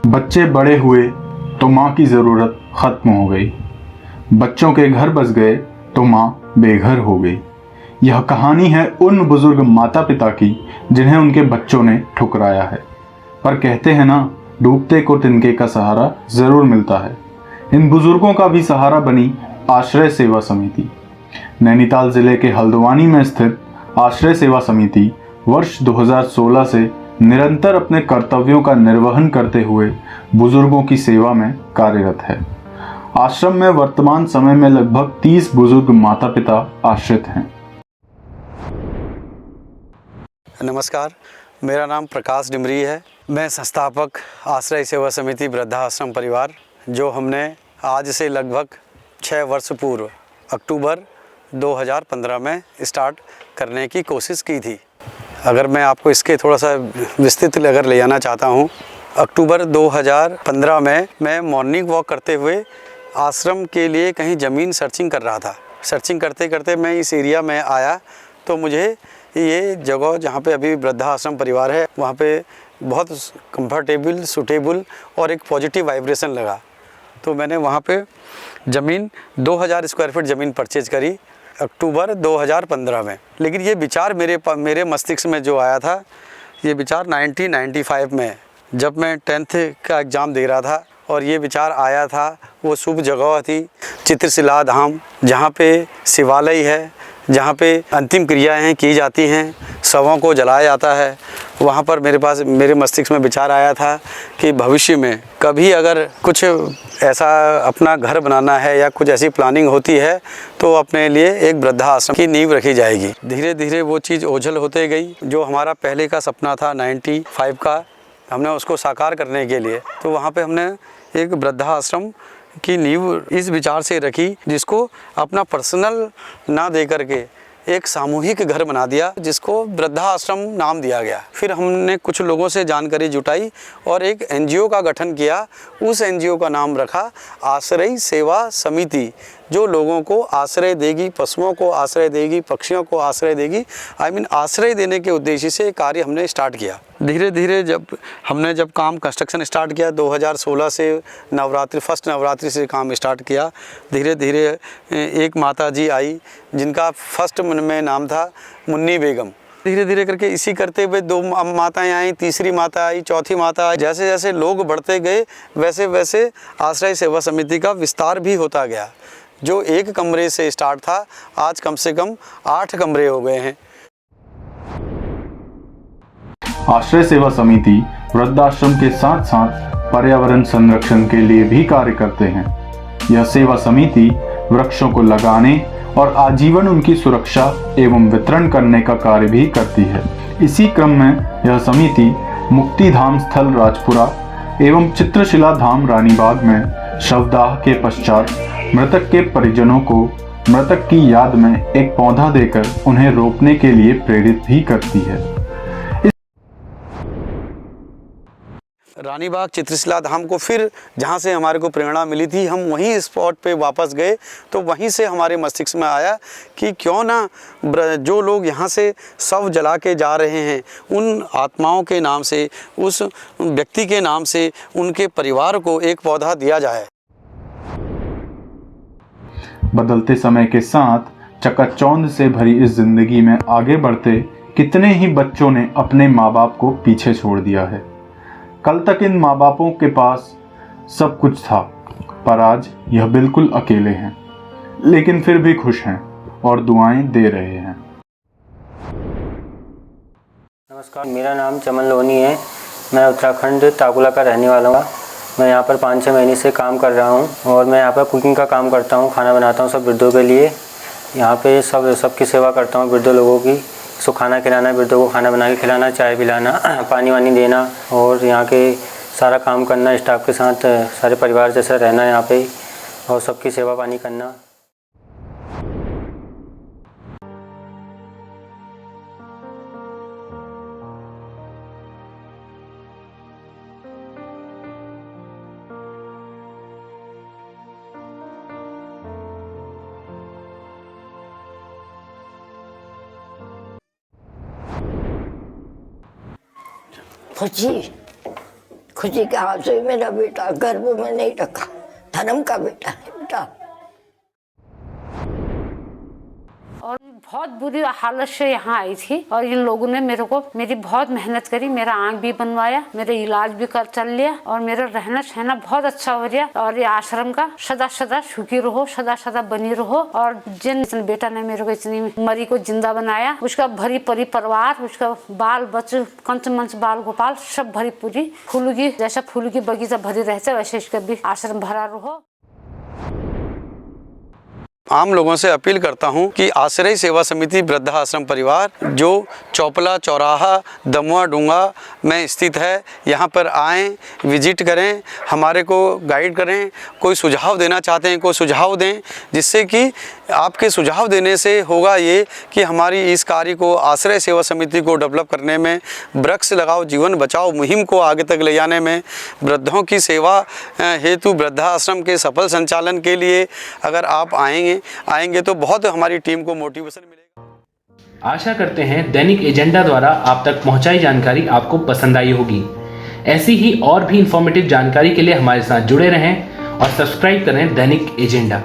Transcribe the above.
बच्चे बड़े हुए तो माँ की ज़रूरत ख़त्म हो गई। बच्चों के घर बस गए तो माँ बेघर हो गई। यह कहानी है उन बुज़ुर्ग माता पिता की जिन्हें उनके बच्चों ने ठुकराया है। पर कहते हैं ना, डूबते को तिनके का सहारा ज़रूर मिलता है। इन बुज़ुर्गों का भी सहारा बनी आश्रय सेवा समिति। नैनीताल ज़िले के हल्द्वानी में स्थित आश्रय सेवा समिति वर्ष 2016 से निरंतर अपने कर्तव्यों का निर्वहन करते हुए बुजुर्गों की सेवा में कार्यरत है। आश्रम में वर्तमान समय में लगभग 30 बुजुर्ग माता पिता आश्रित हैं। नमस्कार, मेरा नाम प्रकाश डिमरी है। मैं संस्थापक आश्रय सेवा समिति वृद्धाश्रम परिवार, जो हमने आज से लगभग 6 वर्ष पूर्व अक्टूबर 2015 में स्टार्ट करने की कोशिश की थी। अगर मैं आपको इसके थोड़ा सा विस्तृत अगर ले जाना चाहता हूँ, अक्टूबर 2015 में मैं मॉर्निंग वॉक करते हुए आश्रम के लिए कहीं ज़मीन सर्चिंग कर रहा था। सर्चिंग करते करते मैं इस एरिया में आया तो मुझे ये जगह जहाँ पे अभी वृद्धाश्रम परिवार है, वहाँ पे बहुत कंफर्टेबल, सूटेबल और एक पॉजिटिव वाइब्रेशन लगा। तो मैंने वहाँ पे ज़मीन 2000 स्क्वायर फीट ज़मीन परचेज करी अक्टूबर 2015 में। लेकिन ये विचार मेरे मस्तिष्क में जो आया था, ये विचार 1995 में जब मैं 10th का एग्ज़ाम दे रहा था और ये विचार आया था। वो शुभ जगह थी चित्रशिला धाम, जहाँ पे शिवालय है, जहाँ पे अंतिम क्रियाएं की जाती हैं, शवों को जलाया जाता है। वहाँ पर मेरे मस्तिष्क में विचार आया था कि भविष्य में कभी अगर कुछ ऐसा अपना घर बनाना है या कुछ ऐसी प्लानिंग होती है तो अपने लिए एक वृद्धाश्रम की नींव रखी जाएगी। धीरे धीरे वो चीज़ ओझल होते गई। जो हमारा पहले का सपना था 95 का, हमने उसको साकार करने के लिए तो वहाँ पे हमने एक वृद्धाश्रम की नींव इस विचार से रखी, जिसको अपना पर्सनल ना दे करके एक सामूहिक घर बना दिया, जिसको वृद्धाश्रम नाम दिया गया। फिर हमने कुछ लोगों से जानकारी जुटाई और एक एनजीओ का गठन किया। उस एनजीओ का नाम रखा आश्रय सेवा समिति, जो लोगों को आश्रय देगी, पशुओं को आश्रय देगी, पक्षियों को आश्रय देगी। आश्रय देने के उद्देश्य से कार्य हमने स्टार्ट किया। धीरे धीरे जब काम कंस्ट्रक्शन स्टार्ट किया 2016 से, फर्स्ट नवरात्रि से काम स्टार्ट किया। धीरे धीरे एक माता जी आई जिनका फर्स्ट में नाम था मुन्नी बेगम। धीरे धीरे करके इसी करते हुए 2 माताएं आई, तीसरी माता आई, चौथी माता आई। जैसे जैसे लोग बढ़ते गए वैसे वैसे आश्रय सेवा समिति का विस्तार भी होता गया। जो 1 कमरे से स्टार्ट था, आज कम से कम 8 कमरे हो गए हैं। आश्रय सेवा समिति वृद्धाश्रम के साथ साथ पर्यावरण संरक्षण के लिए भी कार्य करते हैं। यह सेवा समिति वृक्षों को लगाने और आजीवन उनकी सुरक्षा एवं वितरण करने का कार्य भी करती है। इसी क्रम में यह समिति मुक्तिधाम स्थल राजपुरा एवं चित्रशिला धाम रानीबाग में शवदाह के पश्चात मृतक के परिजनों को मृतक की याद में एक पौधा देकर उन्हें रोपने के लिए प्रेरित भी करती है। रानीबाग चित्रशिला धाम को फिर जहाँ से हमारे को प्रेरणा मिली थी, हम वहीं स्पॉट पे वापस गए। तो वहीं से हमारे मस्तिष्क में आया कि क्यों ना जो लोग यहाँ से शव जला के जा रहे हैं, उन आत्माओं के नाम से, उस व्यक्ति के नाम से उनके परिवार को एक पौधा दिया जाए। बदलते समय के साथ चकाचौंध से भरी इस जिंदगी में आगे बढ़ते कितने ही बच्चों ने अपने माँ बाप को पीछे छोड़ दिया है। कल तक इन माँ बापों के पास सब कुछ था, पर आज यह बिल्कुल अकेले हैं, लेकिन फिर भी खुश हैं और दुआएं दे रहे हैं। नमस्कार, मेरा नाम चमन लोनी है। मैं उत्तराखंड ताकुला का रहने वाला हूँ। मैं यहाँ पर 5-6 महीने से काम कर रहा हूँ और मैं यहाँ पर कुकिंग का काम करता हूँ, खाना बनाता हूँ सब वृद्धों के लिए। यहाँ पे सबकी सेवा करता हूँ, वृद्धों लोगों की। सो खाना खिलाना, वृद्धों को खाना बना के खिलाना, चाय पिलाना, पानी वानी देना और यहाँ के सारा काम करना, स्टाफ के साथ सारे परिवार जैसा रहना यहाँ पे और सबकी सेवा पानी करना। फौजी खुशी के हाथ से मेरा बेटा गर्भ में नहीं रखा, धर्म का बेटा है बेटा। और बहुत बुरी हालत से यहाँ आई थी और इन लोगों ने मेरे को मेरी बहुत मेहनत करी, मेरा आँख भी बनवाया, मेरा इलाज भी कर चल लिया और मेरा रहना सहना बहुत अच्छा हो गया। और ये आश्रम का सदा सदा सुखी रहो, सदा सदा बनी रहो। और जिन बेटा ने मेरे को इतनी मरी को जिंदा बनाया, उसका भरी परी परिवार, उसका बाल बच्चे कंच मंच बाल गोपाल सब भरी पूरी फूल की, जैसा फूल की बगीचा भरी रहते वैसे इसका भी आश्रम भरा रहो। आम लोगों से अपील करता हूं कि आश्रय सेवा समिति वृद्धाश्रम परिवार जो चौपला चौराहा दमुआ डूंगा में स्थित है, यहां पर आएं, विजिट करें, हमारे को गाइड करें। कोई सुझाव देना चाहते हैं कोई सुझाव दें, जिससे कि आपके सुझाव देने से होगा ये कि हमारी इस कार्य को आश्रय सेवा समिति को डेवलप करने में, वृक्ष लगाओ जीवन बचाओ मुहिम को आगे तक ले जाने में, वृद्धों की सेवा हेतु वृद्धाश्रम के सफल संचालन के लिए अगर आप आएंगे तो बहुत हमारी टीम को मोटिवेशन मिलेगा। आशा करते हैं दैनिक एजेंडा द्वारा आप तक पहुंचाई जानकारी आपको पसंद आई होगी। ऐसी ही और भी इंफॉर्मेटिव जानकारी के लिए हमारे साथ जुड़े रहें और सब्सक्राइब करें दैनिक एजेंडा।